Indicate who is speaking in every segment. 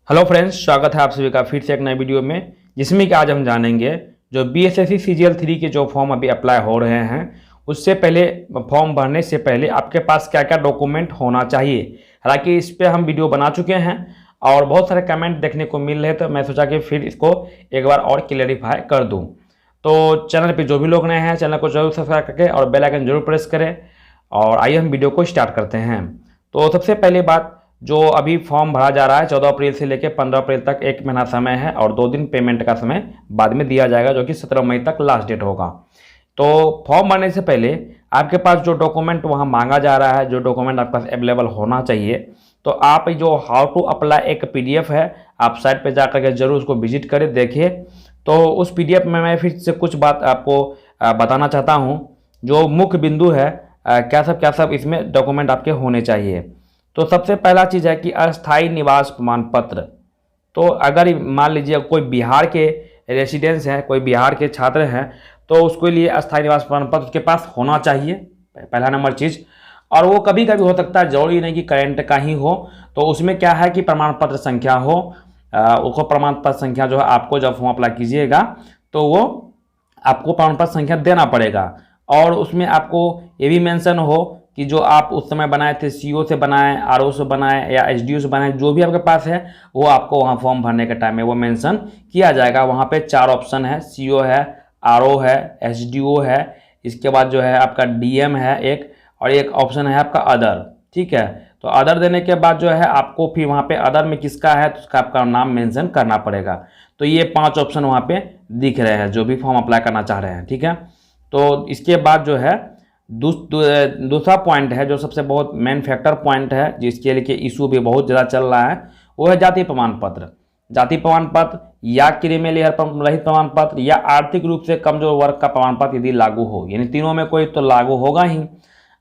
Speaker 1: Hello friends, स्वागत है आप सभी का फिर से एक नए वीडियो में, जिसमें कि आज हम जानेंगे जो बीएसएससी सीजीएल 3 के जो फॉर्म अभी अप्लाई हो रहे हैं उससे पहले, फॉर्म भरने से पहले आपके पास क्या क्या डॉक्यूमेंट होना चाहिए। हालांकि इस पर हम वीडियो बना चुके हैं और बहुत सारे कमेंट देखने को मिल रहे, तो मैं सोचा कि फिर इसको एक बार और क्लेरिफाई कर दूँ। तो चैनल पर जो भी लोग नए हैं चैनल को जरूर सब्सक्राइब करके और बेल आइकन जरूर प्रेस करें। और आइए हम वीडियो को स्टार्ट करते हैं। तो सबसे पहले बात, जो अभी फॉर्म भरा जा रहा है 14 अप्रैल से लेकर 15 अप्रैल तक 1 महीना समय है और 2 दिन पेमेंट का समय बाद में दिया जाएगा, जो कि 17 मई तक लास्ट डेट होगा। तो फॉर्म भरने से पहले आपके पास जो डॉक्यूमेंट वहाँ मांगा जा रहा है, जो डॉक्यूमेंट आपके पास अवेलेबल होना चाहिए, तो आप जो हाउ टू अप्लाई एक पीडीएफ है, आप साइट पे जाकर के जरूर उसको विजिट करें, देखिए। तो उस पीडीएफ में मैं फिर से कुछ बात आपको बताना चाहता हूँ। जो मुख्य बिंदु है, क्या सब इसमें डॉक्यूमेंट आपके होने चाहिए। तो सबसे पहला चीज़ है कि अस्थायी निवास प्रमाण पत्र। तो अगर मान लीजिए कोई बिहार के रेसिडेंस है, कोई बिहार के छात्र हैं, तो उसके लिए अस्थायी निवास प्रमाण पत्र उसके पास होना चाहिए, पहला नंबर चीज़। और वो कभी कभी हो सकता है, जरूरी नहीं कि करेंट का ही हो। तो उसमें क्या है कि प्रमाण पत्र संख्या हो, उसको प्रमाण पत्र संख्या जो है आपको जब फॉर्म अप्लाई कीजिएगा तो वो आपको प्रमाण पत्र संख्या देना पड़ेगा। और उसमें आपको ये भी मेंशन हो कि जो आप उस समय बनाए थे, सीओ से बनाए, आरओ से बनाए या एसडीओ से बनाए, जो भी आपके पास है वो आपको वहाँ फॉर्म भरने के टाइम में वो मेंशन किया जाएगा। वहाँ पे 4 ऑप्शन है, सीओ है, आरओ है, एसडीओ है, इसके बाद जो है आपका डीएम है एक, और एक ऑप्शन है आपका अदर। ठीक है, तो अदर देने के बाद जो है आपको फिर वहाँ पे अदर में किसका है तो उसका आपका नाम मेंशन करना पड़ेगा। तो ये 5 ऑप्शन वहाँ पे दिख रहे हैं जो भी फॉर्म अप्लाई करना चाह रहे हैं। ठीक है, तो इसके बाद जो है दूसरा पॉइंट है, जो सबसे बहुत मेन फैक्टर पॉइंट है, जिसके लिए इशू भी बहुत ज़्यादा चल रहा है, वो है जाति प्रमाण पत्र। जाति प्रमाण पत्र या क्रीमी लेयर रहित प्रमाण पत्र या आर्थिक रूप से कमजोर वर्ग का प्रमाण पत्र यदि लागू हो, यानी तीनों में कोई तो लागू होगा ही।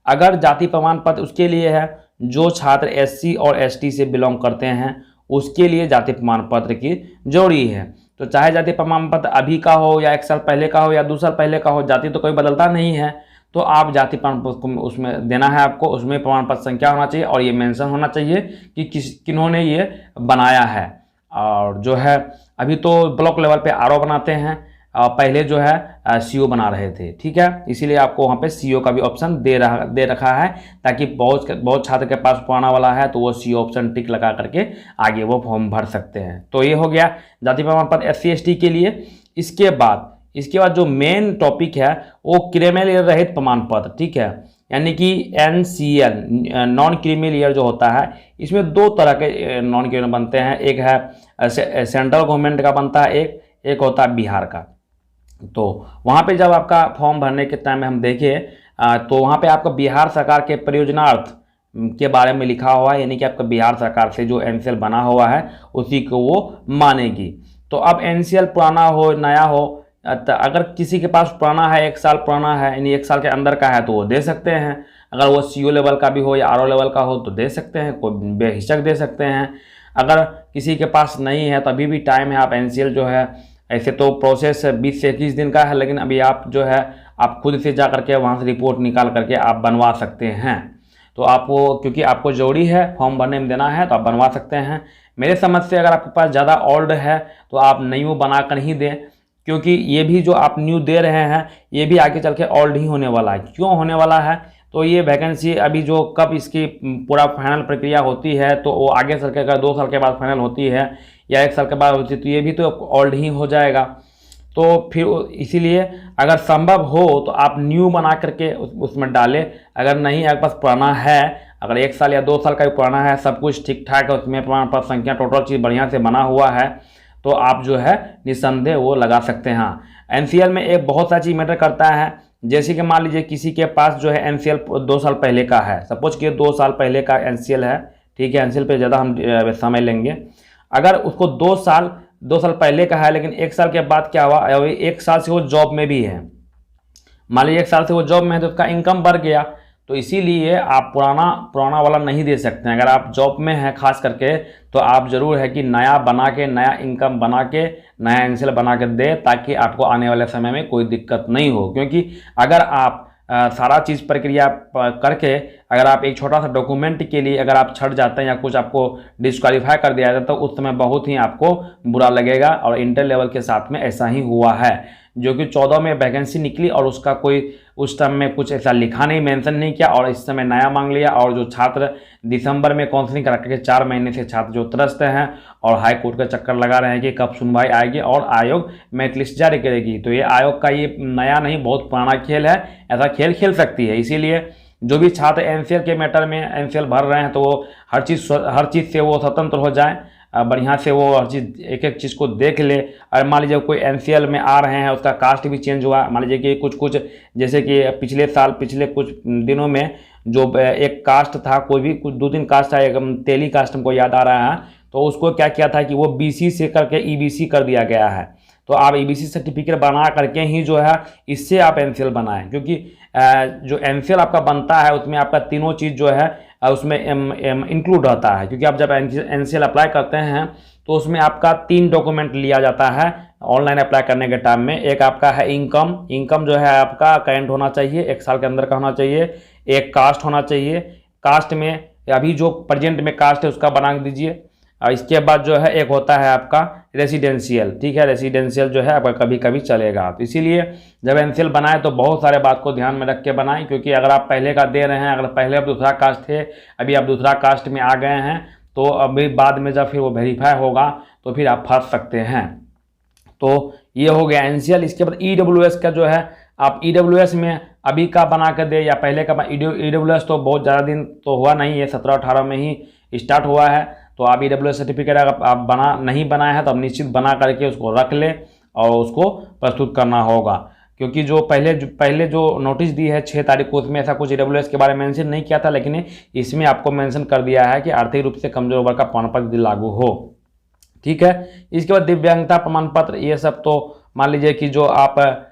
Speaker 1: अगर जाति प्रमाण पत्र उसके लिए है जो छात्र एससी और एसटी से बिलोंग करते हैं, उसके लिए जाति प्रमाण पत्र की जरूरी है। तो चाहे जाति प्रमाण पत्र अभी का हो या 1 साल पहले का हो या 2 साल पहले का हो, जाति तो कोई बदलता नहीं है। तो आप जाति प्रमाण पत्र उसमें देना है आपको, उसमें प्रमाण पत्र संख्या होना चाहिए और ये मेंशन होना चाहिए कि किन्होंने ये बनाया है। और जो है अभी तो ब्लॉक लेवल पे आरओ बनाते हैं, पहले जो है सीओ बना रहे थे। ठीक है, इसीलिए आपको वहाँ पे सीओ का भी ऑप्शन दे रखा है, ताकि बहुत छात्र के पास पुराना वाला है तो वो सीओ ऑप्शन टिक लगा करके आगे वो फॉर्म भर सकते हैं। तो ये हो गया जाति प्रमाण पत्र एससी एसटी के लिए। इसके बाद जो मेन टॉपिक है वो क्रीमी लेयर रहित प्रमाण पत्र। ठीक है, यानी कि एनसीएल, नॉन क्रीमी लेयर जो होता है, इसमें 2 तरह के नॉन क्रीमी बनते हैं। एक है सेंट्रल गवर्नमेंट का बनता है, एक होता है बिहार का। तो वहाँ पे जब आपका फॉर्म भरने के टाइम में हम देखें तो वहाँ पे आपका बिहार सरकार के परियोजनार्थ के बारे में लिखा हुआ है, यानी कि आपका बिहार सरकार से जो एनसीएल बना हुआ है उसी को वो मानेगी। तो अब एनसीएल पुराना हो नया हो, तो अगर किसी के पास पुराना है, 1 साल पुराना है, यानी 1 साल के अंदर का है, तो वो दे सकते हैं। अगर वो सीओ लेवल का भी हो या आरओ लेवल का हो तो दे सकते हैं, कोई बेहिचक दे सकते हैं। अगर किसी के पास नहीं है तो अभी भी टाइम है, आप एनसीएल जो है, ऐसे तो प्रोसेस 20 से 21 दिन का है, लेकिन अभी आप जो है आप खुद से जा करके वहाँ से रिपोर्ट निकाल करके आप बनवा सकते हैं। तो आप वो, क्योंकि आपको जरूरी है फॉर्म भरने में देना है, तो आप बनवा सकते हैं। मेरे समझ से अगर आपके पास ज़्यादा ओल्ड है तो आप न्यू बना कर ही दें, क्योंकि ये भी जो आप न्यू दे रहे हैं ये भी आगे चल के ओल्ड ही होने वाला है। क्यों होने वाला है, तो ये वैकेंसी अभी जो कब इसकी पूरा फाइनल प्रक्रिया होती है, तो वो आगे चल के अगर 2 साल के बाद फाइनल होती है या 1 साल के बाद होती है, तो ये भी तो ओल्ड ही हो जाएगा। तो फिर इसीलिए अगर संभव हो तो आप न्यू बना करके उसमें डालें। अगर नहीं, आपके पास पुराना है, अगर 1 साल या 2 साल का भी पुराना है, सब कुछ ठीक ठाक है, उसमें प्रमाण पत्र संख्या टोटल चीज़ बढ़िया से बना हुआ है, तो आप जो है निस्संदेह वो लगा सकते हैं। हाँ, एनसीएल में एक बहुत सा चीज़ मैटर करता है, जैसे कि मान लीजिए किसी के पास जो है एनसीएल 2 साल पहले का है, सपोज कि 2 साल पहले का एनसीएल है। ठीक है, एनसीएल पे ज़्यादा हम समय लेंगे। अगर उसको 2 साल पहले का है, लेकिन 1 साल के बाद क्या हुआ, 1 साल से वो जॉब में भी है, मान लीजिए 1 साल से वो जॉब में है, तो उसका इनकम बढ़ गया, तो इसीलिए आप पुराना वाला नहीं दे सकते हैं। अगर आप जॉब में हैं खास करके, तो आप ज़रूर है कि नया बना के, नया इनकम बना के, नया एनसीएल बना के दे, ताकि आपको आने वाले समय में कोई दिक्कत नहीं हो। क्योंकि अगर आप सारा चीज़ प्रक्रिया करके अगर आप एक छोटा सा डॉक्यूमेंट के लिए अगर आप छट जाते हैं या कुछ आपको डिस्क्वालीफाई कर दिया जाता है तो उस समय बहुत ही आपको बुरा लगेगा। और इंटर लेवल के साथ में ऐसा ही हुआ है, जो कि 14 में वैकेंसी निकली और उसका कोई उस टाइम में कुछ ऐसा लिखा नहीं, मेंशन नहीं किया, और इस समय नया मांग लिया। और जो छात्र दिसंबर में काउंसलिंग करा के 4 महीने से छात्र जो त्रस्त हैं और हाई कोर्ट का चक्कर लगा रहे हैं कि कब सुनवाई आएगी और आयोग मेरिट लिस्ट जारी करेगी। तो ये आयोग का ये नया नहीं, बहुत पुराना खेल है, ऐसा खेल खेल सकती है। इसीलिए जो भी छात्र एनसीएल के मैटर में एनसीएल भर रहे हैं तो वो हर चीज़ से वो स्वतंत्र हो जाए, बढ़िया से वो हर चीज़ एक एक चीज़ को देख ले। और मान लीजिए कोई एनसीएल में आ रहे हैं, उसका कास्ट भी चेंज हुआ, मान लीजिए कि कुछ जैसे कि पिछले कुछ दिनों में जो एक कास्ट था, कोई भी कुछ 2-3 कास्ट था, एक तेली कास्ट हमको याद आ रहा है, तो उसको क्या किया था कि वो बीसी से करके ईबीसी कर दिया गया है। तो आप ईबीसी सर्टिफिकेट बना करके ही जो है इससे आप एनसीएल बनाएं, क्योंकि जो एनसीएल आपका बनता है उसमें आपका तीनों चीज़ जो है उसमें इंक्लूड रहता है। क्योंकि आप जब एनसीएल अप्लाई करते हैं तो उसमें आपका 3 डॉक्यूमेंट लिया जाता है ऑनलाइन अप्लाई करने के टाइम में। एक आपका है इनकम जो है आपका करेंट होना चाहिए, 1 साल के अंदर का होना चाहिए। एक कास्ट होना चाहिए, कास्ट में अभी जो प्रेजेंट में कास्ट है उसका बना दीजिए। और इसके बाद जो है एक होता है आपका रेसिडेंशियल, ठीक है, रेसिडेंशियल जो है आपका कभी कभी चलेगा। तो इसीलिए जब एनसीएल बनाए तो बहुत सारे बात को ध्यान में रख के बनाएं, क्योंकि अगर आप पहले का दे रहे हैं, अगर पहले आप दूसरा कास्ट थे, अभी आप दूसरा कास्ट में आ गए हैं, तो अभी बाद में जब फिर वो वेरीफाई होगा तो फिर आप फंस सकते हैं। तो ये हो गया एनसीएल। इसके बाद ईडब्ल्यूएस का जो है, आप ईडब्ल्यूएस में अभी का बना कर दे या पहले का, ईडब्ल्यूएस तो बहुत ज़्यादा दिन तो हुआ नहीं है, 17-18 में ही स्टार्ट हुआ है। तो आप ईडब्ल्यूएस सर्टिफिकेट अगर आप नहीं बनाए हैं तो आप निश्चित बना करके उसको रख ले और उसको प्रस्तुत करना होगा। क्योंकि जो पहले जो नोटिस दी है 6 तारीख को, उसमें ऐसा कुछ ईडब्ल्यूएस के बारे में मेंशन नहीं किया था, लेकिन इसमें आपको मेंशन कर दिया है कि आर्थिक रूप से कमजोर वर्ग का प्रमाण पत्र लागू हो, ठीक है। इसके बाद दिव्यांगता प्रमाण पत्र, ये सब तो मान लीजिए कि जो आप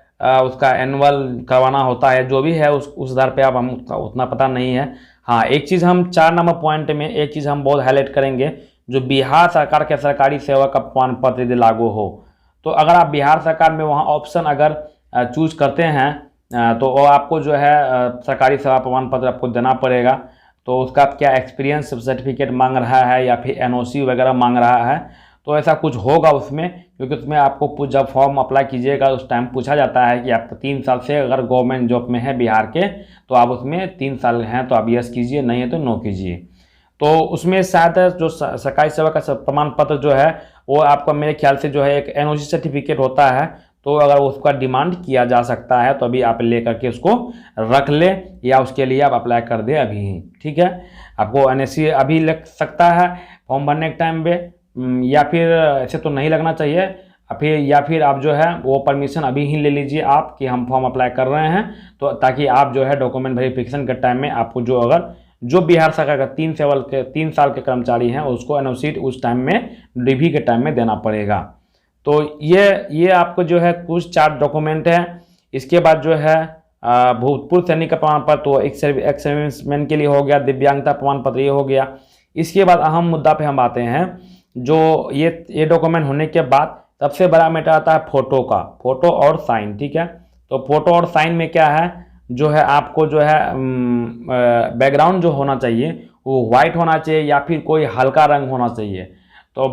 Speaker 1: उसका एनुअल करवाना होता है, जो भी है उस आधार पे आप, हम उतना पता नहीं है। हाँ, एक चीज़ हम 4 नंबर पॉइंट में एक चीज़ हम बहुत हाईलाइट करेंगे, जो बिहार सरकार के सरकारी सेवा का प्रमाण पत्र यदि लागू हो, तो अगर आप बिहार सरकार में वहाँ ऑप्शन अगर चूज करते हैं तो वो आपको जो है सरकारी सेवा प्रमाण पत्र आपको देना पड़ेगा। तो उसका क्या एक्सपीरियंस सर्टिफिकेट मांग रहा है या फिर एनओसी वगैरह मांग रहा है, तो ऐसा कुछ होगा उसमें। क्योंकि उसमें आपको जब फॉर्म अप्लाई कीजिएगा उस टाइम पूछा जाता है कि आप 3 साल से अगर गवर्नमेंट जॉब में है बिहार के, तो आप उसमें 3 साल हैं तो आप यस कीजिए, नहीं है तो नो कीजिए। तो उसमें शायद जो सरकारी सेवा का प्रमाण पत्र जो है वो आपका मेरे ख्याल से जो है एक एनओसी सर्टिफिकेट होता है, तो अगर उसका डिमांड किया जा सकता है तो अभी आप ले करके उसको रख ले, या उसके लिए आप अप्लाई कर दें अभी ही, ठीक है। आपको एनओसी अभी लग सकता है फॉर्म भरने के टाइम पे, या फिर ऐसे तो नहीं लगना चाहिए, या फिर आप जो है वो परमिशन अभी ही ले लीजिए आप कि हम फॉर्म अप्लाई कर रहे हैं, तो ताकि आप जो है डॉक्यूमेंट वेरिफिकेशन के टाइम में आपको जो बिहार सरकार का 3 साल के कर्मचारी हैं उसको एनओसी उस टाइम में डिवी के टाइम में देना पड़ेगा। तो ये आपको जो है कुछ 4 डॉक्यूमेंट हैं। इसके बाद जो है भूतपूर्व सैनिक का प्रमाण पत्र, तो एक सर्विसमैन के लिए हो गया, दिव्यांगता प्रमाण पत्र ये हो गया। इसके बाद अहम मुद्दा पे हम आते हैं, जो ये डॉक्यूमेंट होने के बाद सबसे बड़ा मैटर आता है फोटो और साइन, ठीक है। तो फोटो और साइन में क्या है, जो है आपको जो है बैकग्राउंड जो होना चाहिए वो वाइट होना चाहिए या फिर कोई हल्का रंग होना चाहिए। तो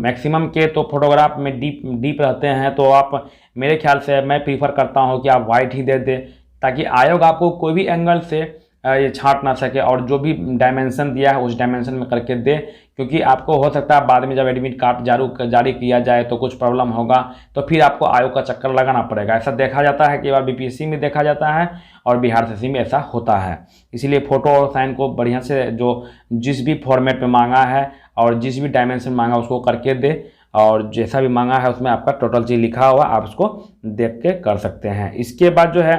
Speaker 1: मैक्सिमम के तो फोटोग्राफ में डीप रहते हैं, तो आप मेरे ख्याल से मैं प्रीफर करता हूं कि आप वाइट ही दे दें, ताकि आयोग आपको कोई भी एंगल से ये छांट ना सके और जो भी डायमेंशन दिया है उस डायमेंशन में करके दे। क्योंकि आपको हो सकता है बाद में जब एडमिट कार्ड जारी किया जाए तो कुछ प्रॉब्लम होगा, तो फिर आपको आयोग का चक्कर लगाना पड़ेगा। ऐसा देखा जाता है, कई बार बीपीएससी में देखा जाता है और बिहार सीसी में ऐसा होता है। इसीलिए फोटो और साइन को बढ़िया से जो जिस भी फॉर्मेट में मांगा है और जिस भी डायमेंशन मांगा उसको करके दे, और जैसा भी मांगा है उसमें आपका टोटल चीज़ लिखा हुआ, आप उसको देख के कर सकते हैं। इसके बाद जो है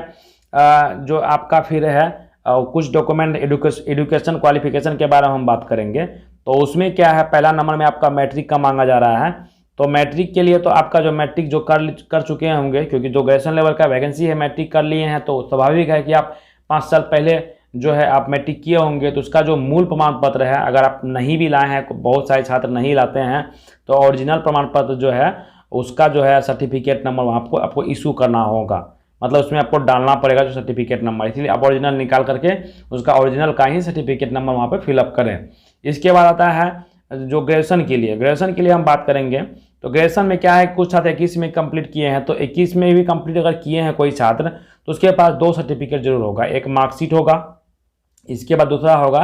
Speaker 1: जो आपका फिर है कुछ डॉक्यूमेंट एजुकेशन क्वालिफिकेशन के बारे में हम बात करेंगे। तो उसमें क्या है, पहला नंबर में आपका मैट्रिक का मांगा जा रहा है। तो मैट्रिक के लिए तो आपका जो मैट्रिक जो कर चुके होंगे, क्योंकि जो ग्रेजुएशन लेवल का वैकेंसी है मैट्रिक कर लिए हैं, तो स्वाभाविक है कि आप 5 साल पहले जो है आप मैट्रिक किए होंगे, तो उसका जो मूल प्रमाण पत्र है अगर आप नहीं भी लाए हैं, बहुत सारे छात्र नहीं लाते हैं, तो ओरिजिनल प्रमाण पत्र जो है उसका जो है सर्टिफिकेट नंबर आपको इशू करना होगा। मतलब उसमें आपको डालना पड़ेगा जो सर्टिफिकेट नंबर, इसलिए आप ओरिजिनल निकाल करके उसका ओरिजिनल का ही सर्टिफिकेट नंबर वहाँ पे फिलअप करें। इसके बाद आता है जो ग्रेजुएशन के लिए हम बात करेंगे। तो ग्रेजुएशन में क्या है, कुछ छात्र 21 में कंप्लीट किए हैं, तो 21 में भी कंप्लीट अगर किए हैं कोई छात्र तो उसके पास 2 सर्टिफिकेट जरूर होगा, एक मार्कशीट होगा, इसके बाद दूसरा होगा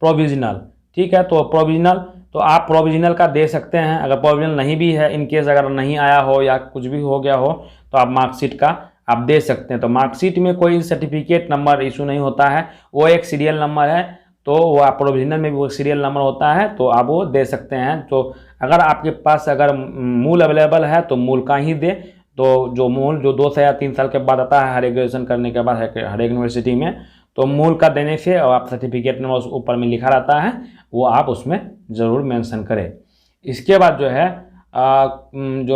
Speaker 1: प्रोविजनल। ठीक है, तो प्रोविजनल तो आप प्रोविजनल का दे सकते हैं। अगर प्रोविजनल नहीं भी है, इनकेस अगर नहीं आया हो या कुछ भी हो गया हो तो आप मार्कशीट का आप दे सकते हैं। तो मार्कशीट में कोई सर्टिफिकेट नंबर इशू नहीं होता है, वो एक सीरियल नंबर है, तो वो आप प्रोविजनल में भी वो सीरियल नंबर होता है, तो आप वो दे सकते हैं। तो अगर आपके पास अगर मूल अवेलेबल है तो मूल का ही दे, तो जो मूल जो 2 से या 3 साल के बाद आता है हर एक ग्रेजुएशन करने के बाद हर एक यूनिवर्सिटी में, तो मूल का देने से और आप सर्टिफिकेट नंबर उस ऊपर में लिखा रहता है वो आप उसमें ज़रूर मेंशन करें। इसके बाद जो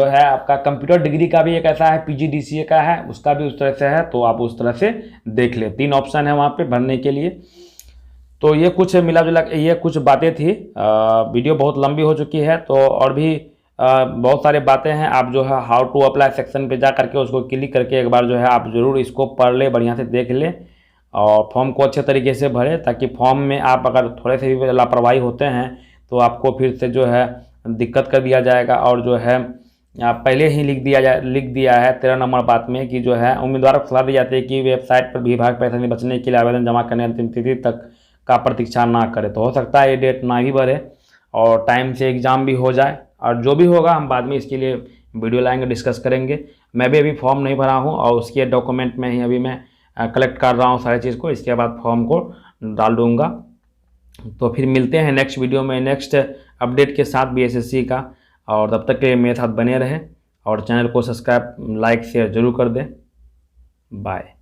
Speaker 1: है आपका कंप्यूटर डिग्री का भी एक ऐसा है, PGDCA का है, उसका भी उस तरह से है, तो आप उस तरह से देख लें। 3 ऑप्शन है वहाँ पे भरने के लिए। तो ये कुछ मिला जुला ये कुछ बातें थी। वीडियो बहुत लंबी हो चुकी है, तो और भी बहुत सारी बातें हैं। आप जो है हाउ टू अप्लाई सेक्शन पे जा करके उसको क्लिक करके एक बार जो है आप ज़रूर इसको पढ़ ले, बढ़िया से देख ले और फॉर्म को अच्छे तरीके से भरें, ताकि फॉर्म में आप अगर थोड़े से भी लापरवाही होते हैं तो आपको फिर से जो है दिक्कत कर दिया जाएगा। और जो है पहले ही लिख दिया है 13 नंबर बात में कि जो है उम्मीदवार को सलाह दी जाती है कि वेबसाइट पर विभाग पैसे नहीं बचने के लिए आवेदन जमा करने अंतिम तिथि तक का प्रतीक्षा ना करे। तो हो सकता है ये डेट ना भी बढ़े और टाइम से एग्ज़ाम भी हो जाए, और जो भी होगा हम बाद में इसके लिए वीडियो लाएंगे, डिस्कस करेंगे। मैं भी अभी फॉर्म नहीं भरा हूँ और उसके डॉक्यूमेंट में ही अभी मैं कलेक्ट कर रहा हूँ सारी चीज़ को, इसके बाद फॉर्म को डाल दूँगा। तो फिर मिलते हैं नेक्स्ट वीडियो में नेक्स्ट अपडेट के साथ BSSC का, और तब तक के लिए मेरे साथ बने रहें और चैनल को सब्सक्राइब, लाइक, शेयर जरूर कर दें। बाय।